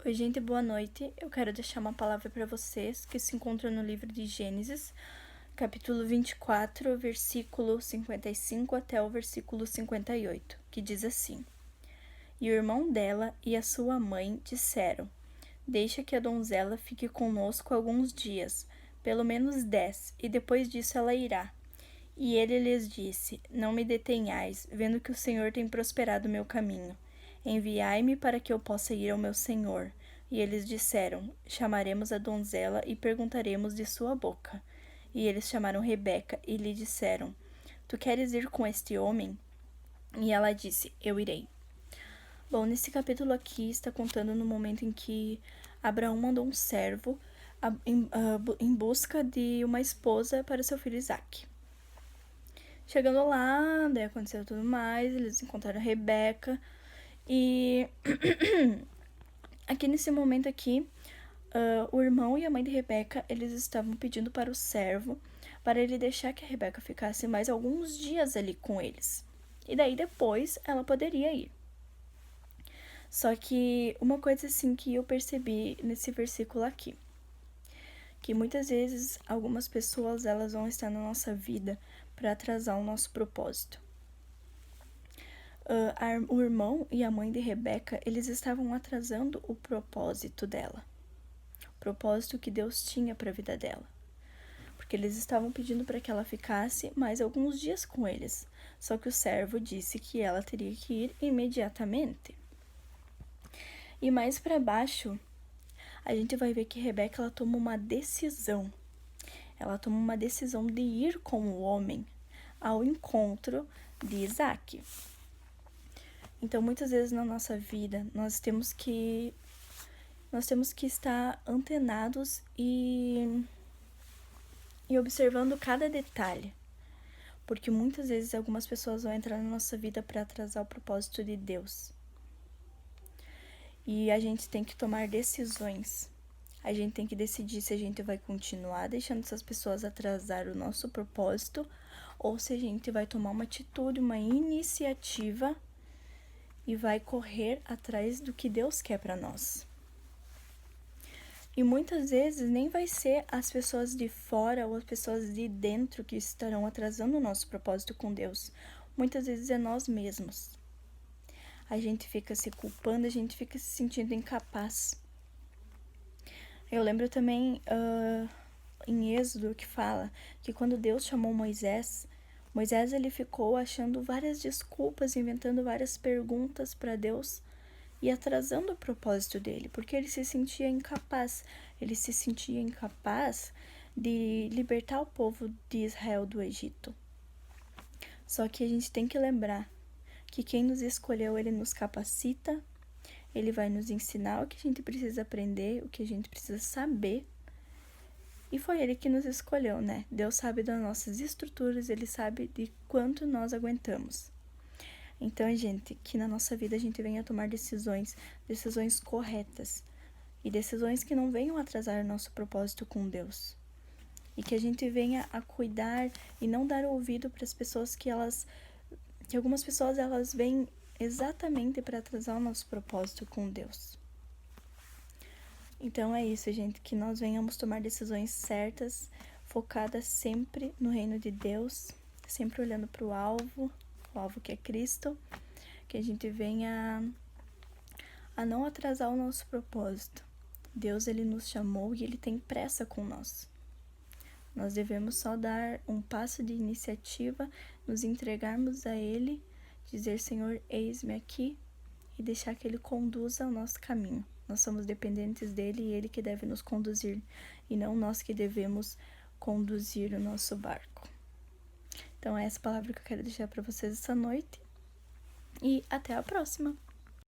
Oi, gente, boa noite. Eu quero deixar uma palavra para vocês que se encontra no livro de Gênesis, capítulo 24, versículo 55 até o versículo 58, que diz assim: E o irmão dela e a sua mãe disseram: Deixa que a donzela fique conosco alguns dias, pelo menos 10, e depois disso ela irá. E ele lhes disse: Não me detenhais, vendo que o Senhor tem prosperado o meu caminho. Enviai-me para que eu possa ir ao meu senhor. E eles disseram: Chamaremos a donzela e perguntaremos de sua boca. E eles chamaram Rebeca e lhe disseram: Tu queres ir com este homem? E ela disse: Eu irei. Bom, nesse capítulo aqui está contando no momento em que Abraão mandou um servo em busca de uma esposa para seu filho Isaque. Chegando lá, daí aconteceu tudo mais, eles encontraram a Rebeca e aqui nesse momento aqui, o irmão e a mãe de Rebeca, eles estavam pedindo para o servo para ele deixar que a Rebeca ficasse mais alguns dias ali com eles. E daí depois ela poderia ir. Só que uma coisa assim que eu percebi nesse versículo aqui, que muitas vezes algumas pessoas elas vão estar na nossa vida para atrasar o nosso propósito. O irmão e a mãe de Rebeca, eles estavam atrasando o propósito dela. O propósito que Deus tinha para a vida dela. Porque eles estavam pedindo para que ela ficasse mais alguns dias com eles. Só que o servo disse que ela teria que ir imediatamente. E mais para baixo, a gente vai ver que Rebeca ela toma uma decisão. Ela toma uma decisão de ir com o homem ao encontro de Isaque. Então, muitas vezes na nossa vida, nós temos que estar antenados e observando cada detalhe. Porque muitas vezes algumas pessoas vão entrar na nossa vida para atrasar o propósito de Deus. E a gente tem que tomar decisões. A gente tem que decidir se a gente vai continuar deixando essas pessoas atrasar o nosso propósito ou se a gente vai tomar uma atitude, uma iniciativa e vai correr atrás do que Deus quer para nós. E muitas vezes nem vai ser as pessoas de fora ou as pessoas de dentro que estarão atrasando o nosso propósito com Deus. Muitas vezes é nós mesmos. A gente fica se culpando, a gente fica se sentindo incapaz. Eu lembro também em Êxodo que fala que quando Deus chamou Moisés ele ficou achando várias desculpas, inventando várias perguntas para Deus e atrasando o propósito dele, porque ele se sentia incapaz. Ele se sentia incapaz de libertar o povo de Israel do Egito. Só que a gente tem que lembrar que quem nos escolheu, ele nos capacita, ele vai nos ensinar o que a gente precisa aprender, o que a gente precisa saber. E foi ele que nos escolheu, né? Deus sabe das nossas estruturas, ele sabe de quanto nós aguentamos. Então, gente, que na nossa vida a gente venha tomar decisões corretas. E decisões que não venham atrasar o nosso propósito com Deus. E que a gente venha a cuidar e não dar ouvido para as pessoas que algumas pessoas elas vêm exatamente para atrasar o nosso propósito com Deus. Então é isso, gente, que nós venhamos tomar decisões certas, focadas sempre no reino de Deus, sempre olhando para o alvo que é Cristo, que a gente venha a não atrasar o nosso propósito. Deus, ele nos chamou e ele tem pressa com nós. Nós devemos só dar um passo de iniciativa, nos entregarmos a ele, dizer, Senhor, eis-me aqui, e deixar que ele conduza o nosso caminho. Nós somos dependentes dele e ele que deve nos conduzir, e não nós que devemos conduzir o nosso barco. Então é essa palavra que eu quero deixar para vocês essa noite, e até a próxima!